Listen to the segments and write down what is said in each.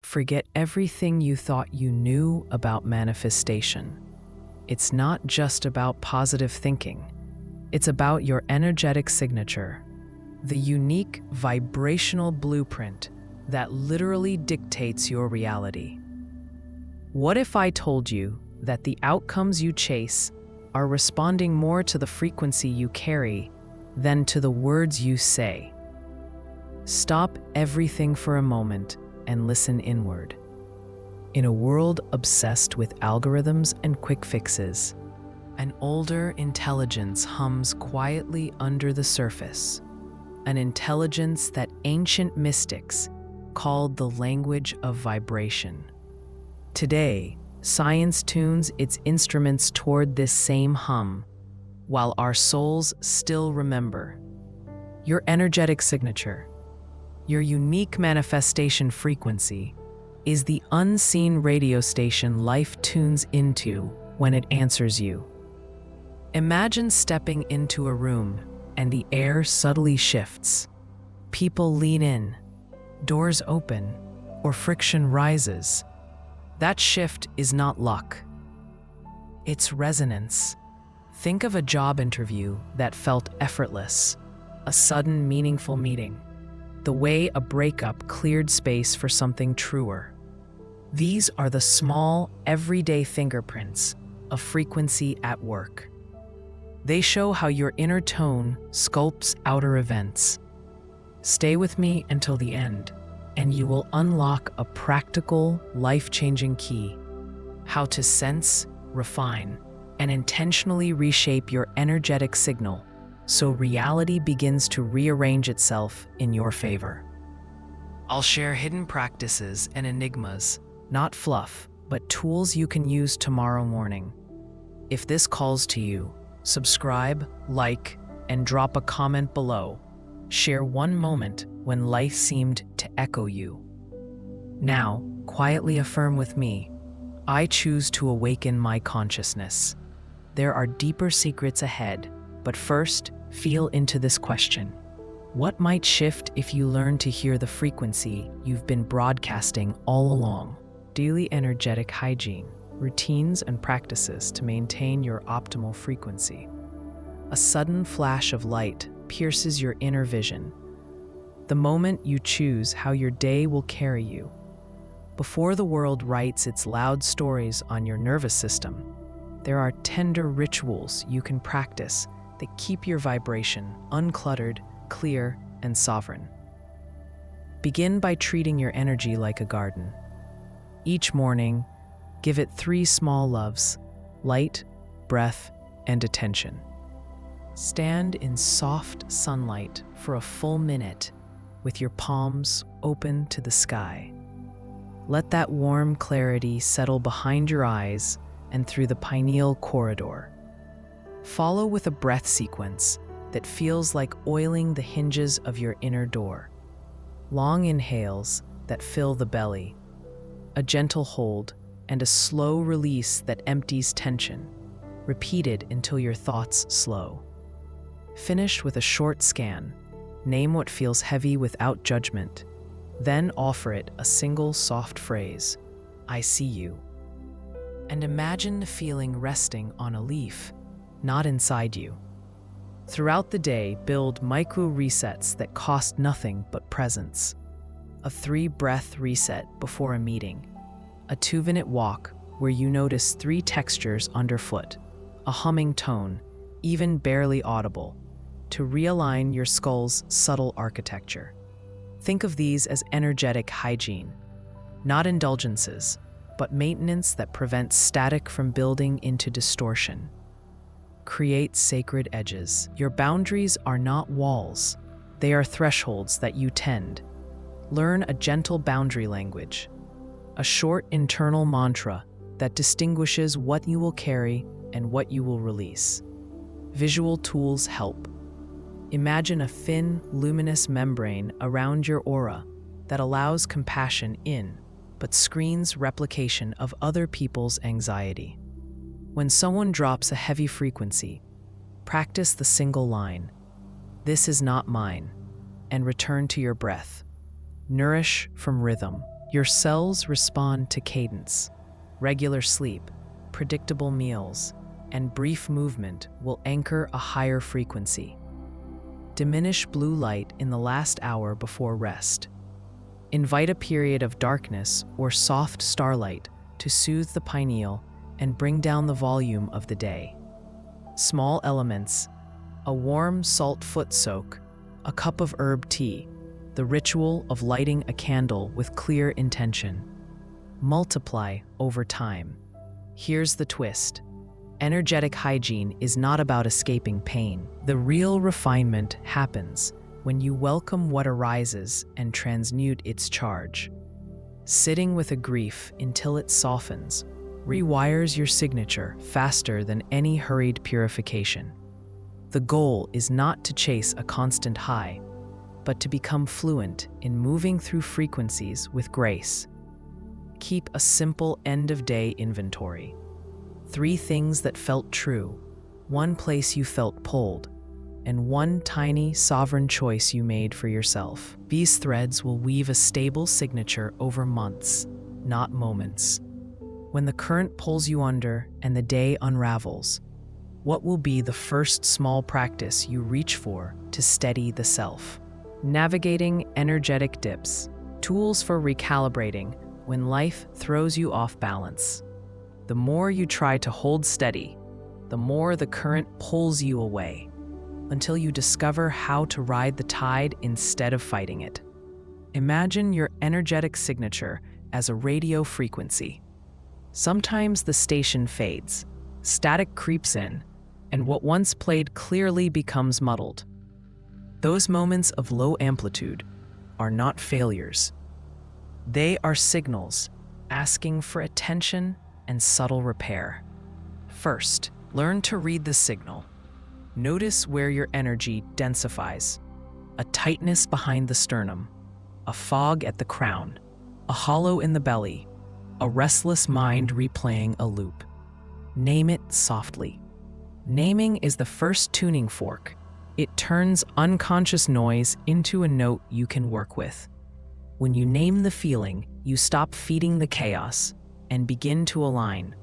forget everything you thought you knew about manifestation. It's not just about positive thinking. It's about your energetic signature, the unique vibrational blueprint that literally dictates your reality. What if I told you that the outcomes you chase are responding more to the frequency you carry than to the words you say? Stop everything for a moment and listen inward. In a world obsessed with algorithms and quick fixes, an older intelligence hums quietly under the surface, an intelligence that ancient mystics called the language of vibration. Today, science tunes its instruments toward this same hum, while our souls still remember. Your energetic signature, your unique manifestation frequency, is the unseen radio station life tunes into when it answers you. Imagine stepping into a room and the air subtly shifts. People lean in, doors open, or friction rises. That shift is not luck. It's resonance. Think of a job interview that felt effortless, a sudden meaningful meeting, the way a breakup cleared space for something truer. These are the small, everyday fingerprints of frequency at work. They show how your inner tone sculpts outer events. Stay with me until the end, and you will unlock a practical, life-changing key: how to sense, refine, and intentionally reshape your energetic signal so reality begins to rearrange itself in your favor. I'll share hidden practices and enigmas, not fluff, but tools you can use tomorrow morning. If this calls to you, subscribe, like, and drop a comment below. Share one moment when life seemed to echo you. Now, quietly affirm with me: I choose to awaken my consciousness. There are deeper secrets ahead, but first, feel into this question. What might shift if you learn to hear the frequency you've been broadcasting all along? Daily energetic hygiene, routines and practices to maintain your optimal frequency. A sudden flash of light pierces your inner vision. The moment you choose how your day will carry you. Before the world writes its loud stories on your nervous system, there are tender rituals you can practice that keep your vibration uncluttered, clear, and sovereign. Begin by treating your energy like a garden. Each morning, give it 3 small loves: light, breath, and attention. Stand in soft sunlight for a full minute with your palms open to the sky. Let that warm clarity settle behind your eyes and through the pineal corridor. Follow with a breath sequence that feels like oiling the hinges of your inner door. Long inhales that fill the belly, a gentle hold, and a slow release that empties tension, repeated until your thoughts slow. Finish with a short scan. Name what feels heavy without judgment. Then offer it a single soft phrase: I see you. And imagine the feeling resting on a leaf, not inside you. Throughout the day, build micro resets that cost nothing but presence. A 3-breath reset before a meeting. A 2-minute walk where you notice 3 textures underfoot. A humming tone, even barely audible, to realign your skull's subtle architecture. Think of these as energetic hygiene, not indulgences, but maintenance that prevents static from building into distortion. Create sacred edges. Your boundaries are not walls. They are thresholds that you tend. Learn a gentle boundary language, a short internal mantra that distinguishes what you will carry and what you will release. Visual tools help. Imagine a thin, luminous membrane around your aura that allows compassion in, but screens replication of other people's anxiety. When someone drops a heavy frequency, practice the single line, "This is not mine," and return to your breath. Nourish from rhythm, Your cells respond to cadence. Regular sleep, predictable meals, and brief movement will anchor a higher frequency. Diminish blue light in the last hour before rest. Invite a period of darkness or soft starlight to soothe the pineal and bring down the volume of the day. Small elements: a warm salt foot soak, a cup of herb tea, the ritual of lighting a candle with clear intention. Multiply over time. Here's the twist. Energetic hygiene is not about escaping pain. The real refinement happens when you welcome what arises and transmute its charge. Sitting with a grief until it softens rewires your signature faster than any hurried purification. The goal is not to chase a constant high, but to become fluent in moving through frequencies with grace. Keep a simple end-of-day inventory. 3 things that felt true, 1 place you felt pulled, and 1 tiny, sovereign choice you made for yourself. These threads will weave a stable signature over months, not moments. When the current pulls you under and the day unravels, what will be the first small practice you reach for to steady the self? Navigating energetic dips, tools for recalibrating when life throws you off balance. The more you try to hold steady, the more the current pulls you away, until you discover how to ride the tide instead of fighting it. Imagine your energetic signature as a radio frequency. Sometimes the station fades, static creeps in, and what once played clearly becomes muddled. Those moments of low amplitude are not failures. They are signals asking for attention and subtle repair. First, learn to read the signal. Notice where your energy densifies: a tightness behind the sternum, a fog at the crown, a hollow in the belly, a restless mind replaying a loop. Name it softly. Naming is the first tuning fork. It turns unconscious noise into a note you can work with. When you name the feeling, you stop feeding the chaos and begin to align.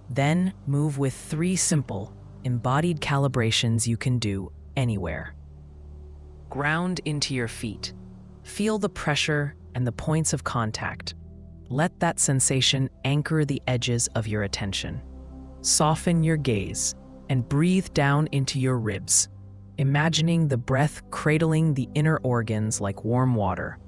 Then move with 3 simple, embodied calibrations you can do anywhere. Ground into your feet. Feel the pressure and the points of contact. Let that sensation anchor the edges of your attention. Soften your gaze and breathe down into your ribs, imagining the breath cradling the inner organs like warm water.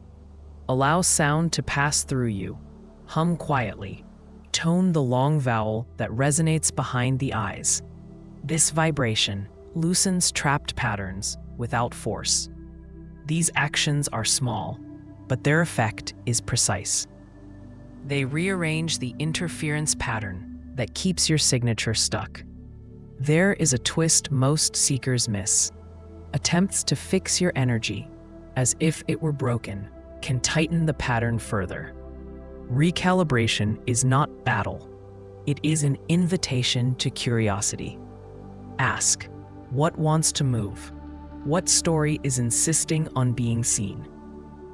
Allow sound to pass through you. Hum quietly. Tone the long vowel that resonates behind the eyes. This vibration loosens trapped patterns without force. These actions are small, but their effect is precise. They rearrange the interference pattern that keeps your signature stuck. There is a twist most seekers miss. Attempts to fix your energy, as if it were broken, can tighten the pattern further. Recalibration is not battle. It is an invitation to curiosity. Ask, what wants to move? What story is insisting on being seen?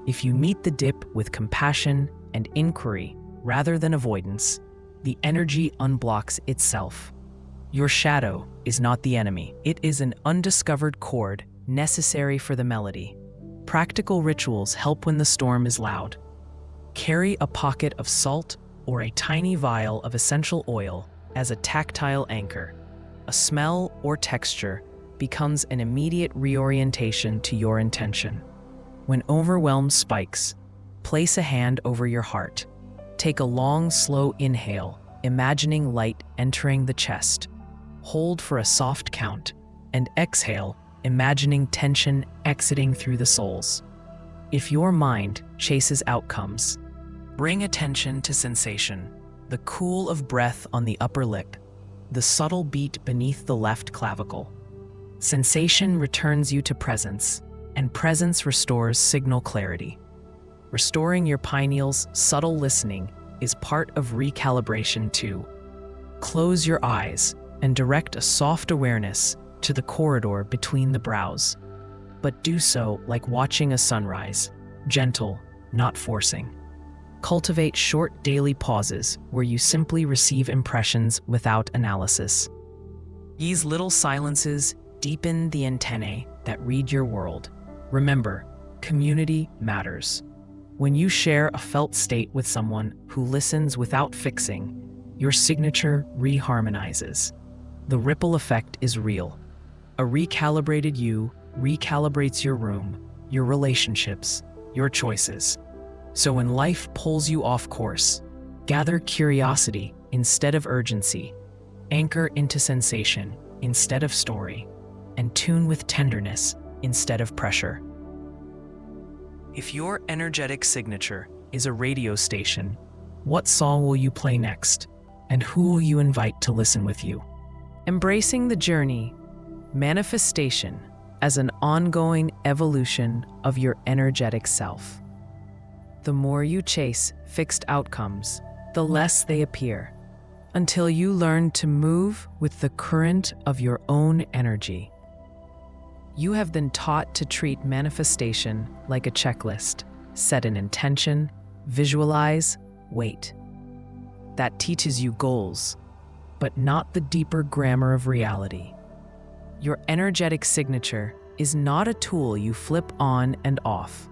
If you meet the dip with compassion and inquiry rather than avoidance, the energy unblocks itself. Your shadow is not the enemy. It is an undiscovered chord necessary for the melody. Practical rituals help when the storm is loud. Carry a pocket of salt or a tiny vial of essential oil as a tactile anchor. A smell or texture becomes an immediate reorientation to your intention. When overwhelm spikes, place a hand over your heart. Take a long, slow inhale, imagining light entering the chest. Hold for a soft count, and exhale, imagining tension exiting through the soles. If your mind chases outcomes, bring attention to sensation, the cool of breath on the upper lip, the subtle beat beneath the left clavicle. Sensation returns you to presence, and presence restores signal clarity. Restoring your pineal's subtle listening is part of recalibration too. Close your eyes and direct a soft awareness to the corridor between the brows. But do so like watching a sunrise, gentle, not forcing. Cultivate short daily pauses where you simply receive impressions without analysis. These little silences deepen the antennae that read your world. Remember, community matters. When you share a felt state with someone who listens without fixing, your signature reharmonizes. The ripple effect is real. A recalibrated you recalibrates your room, your relationships, your choices. So when life pulls you off course, gather curiosity instead of urgency, anchor into sensation instead of story, and tune with tenderness instead of pressure. If your energetic signature is a radio station, what song will you play next? And who will you invite to listen with you? Embracing the journey, manifestation as an ongoing evolution of your energetic self. The more you chase fixed outcomes, the less they appear, until you learn to move with the current of your own energy. You have been taught to treat manifestation like a checklist. Set an intention, visualize, wait. That teaches you goals, but not the deeper grammar of reality. Your energetic signature is not a tool you flip on and off.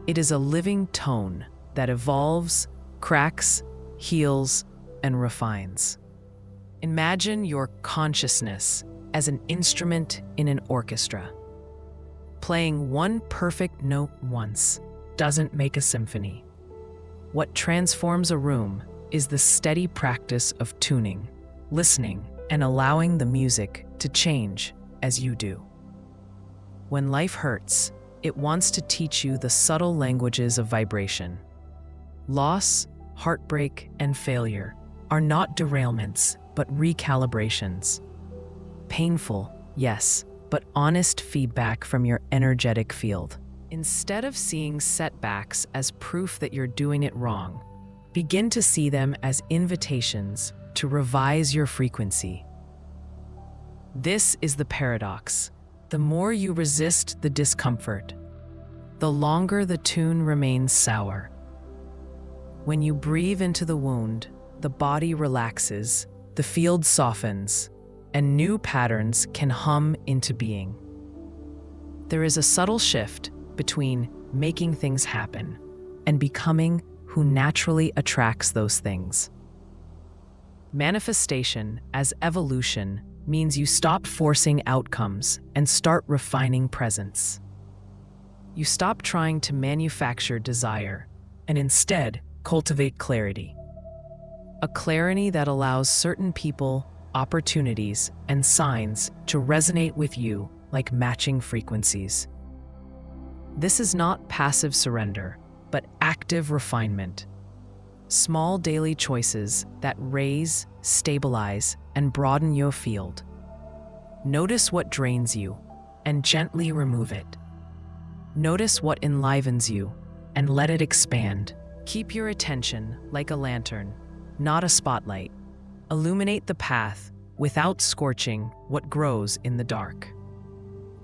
It is a living tone that evolves, cracks, heals, and refines. Imagine your consciousness as an instrument in an orchestra. Playing one perfect note once doesn't make a symphony. What transforms a room is the steady practice of tuning, listening, and allowing the music to change as you do. When life hurts, it wants to teach you the subtle languages of vibration. Loss, heartbreak, and failure are not derailments, but recalibrations. Painful, yes, but honest feedback from your energetic field. Instead of seeing setbacks as proof that you're doing it wrong, begin to see them as invitations to revise your frequency. This is the paradox. The more you resist the discomfort, the longer the tune remains sour. When you breathe into the wound, the body relaxes, the field softens, and new patterns can hum into being. There is a subtle shift between making things happen and becoming who naturally attracts those things. Manifestation as evolution means you stop forcing outcomes and start refining presence. You stop trying to manufacture desire and instead cultivate clarity. A clarity that allows certain people, opportunities, and signs to resonate with you like matching frequencies. This is not passive surrender, but active refinement. Small daily choices that raise, stabilize, and broaden your field. Notice what drains you and gently remove it. Notice what enlivens you and let it expand. Keep your attention like a lantern, not a spotlight. Illuminate the path without scorching what grows in the dark.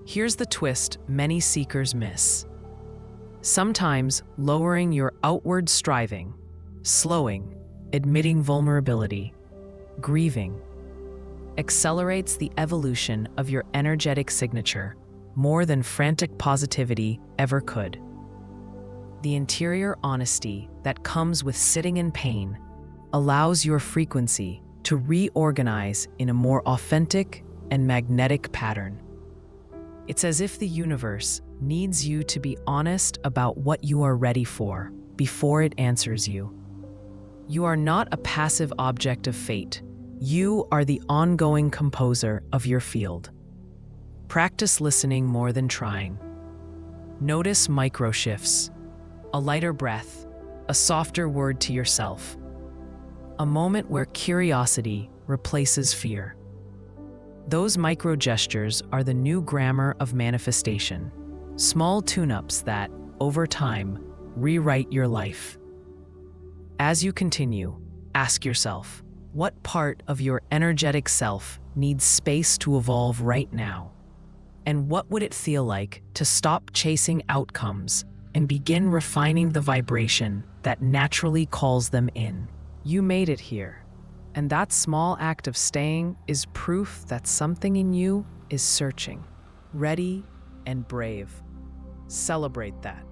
Here's the twist many seekers miss. Sometimes lowering your outward striving, slowing, admitting vulnerability, grieving, accelerates the evolution of your energetic signature more than frantic positivity ever could. The interior honesty that comes with sitting in pain allows your frequency to reorganize in a more authentic and magnetic pattern. It's as if the universe needs you to be honest about what you are ready for before it answers you. You are not a passive object of fate. You are the ongoing composer of your field. Practice listening more than trying. Notice micro shifts, a lighter breath, a softer word to yourself, a moment where curiosity replaces fear. Those micro gestures are the new grammar of manifestation, small tune-ups that, over time, rewrite your life. As you continue, ask yourself, what part of your energetic self needs space to evolve right now? And what would it feel like to stop chasing outcomes and begin refining the vibration that naturally calls them in. You made it here, and that small act of staying is proof that something in you is searching, ready, and brave. Celebrate that.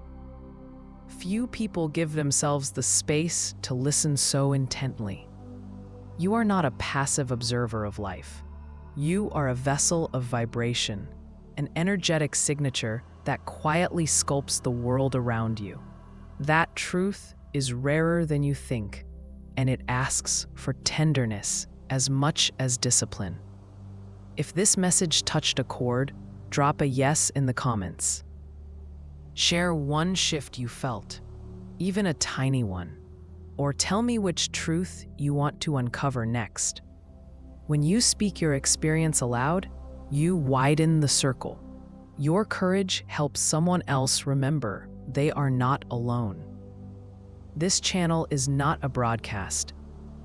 Few people give themselves the space to listen so intently. You are not a passive observer of life. You are a vessel of vibration, an energetic signature that quietly sculpts the world around you. That truth is rarer than you think, and it asks for tenderness as much as discipline. If this message touched a chord, drop a yes in the comments. Share one shift you felt, even a tiny one, or tell me which truth you want to uncover next. When you speak your experience aloud, you widen the circle. Your courage helps someone else remember they are not alone. This channel is not a broadcast,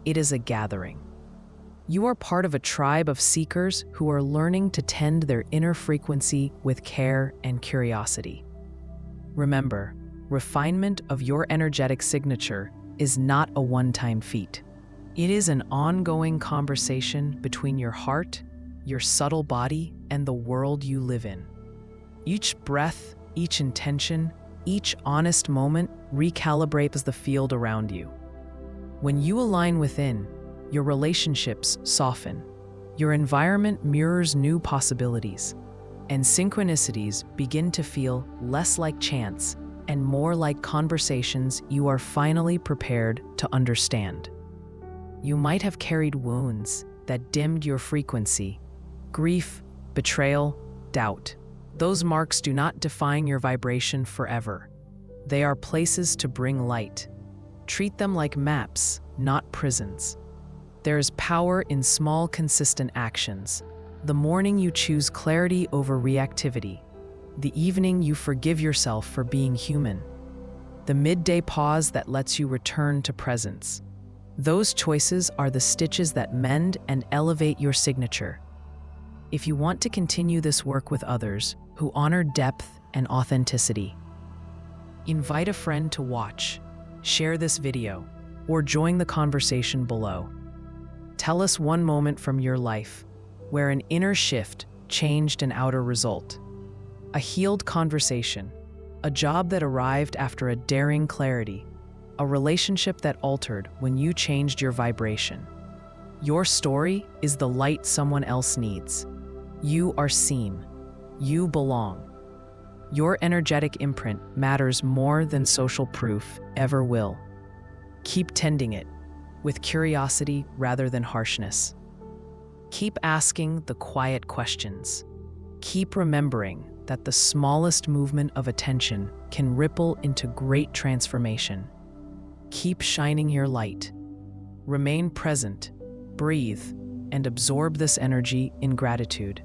it is a gathering. You are part of a tribe of seekers who are learning to tend their inner frequency with care and curiosity. Remember, refinement of your energetic signature is not a one-time feat. It is an ongoing conversation between your heart, your subtle body, and the world you live in. Each breath, each intention, each honest moment recalibrates the field around you. When you align within, your relationships soften, your environment mirrors new possibilities, and synchronicities begin to feel less like chance and more like conversations you are finally prepared to understand. You might have carried wounds that dimmed your frequency, grief, betrayal, doubt. Those marks do not define your vibration forever. They are places to bring light. Treat them like maps, not prisons. There is power in small, consistent actions. The morning you choose clarity over reactivity. The evening you forgive yourself for being human. The midday pause that lets you return to presence. Those choices are the stitches that mend and elevate your signature. If you want to continue this work with others who honor depth and authenticity, invite a friend to watch, share this video, or join the conversation below. Tell us one moment from your life where an inner shift changed an outer result. A healed conversation, a job that arrived after a daring clarity, a relationship that altered when you changed your vibration. Your story is the light someone else needs. You are seen. You belong. Your energetic imprint matters more than social proof ever will. Keep tending it, with curiosity rather than harshness. Keep asking the quiet questions. Keep remembering that the smallest movement of attention can ripple into great transformation. Keep shining your light. Remain present, breathe, and absorb this energy in gratitude.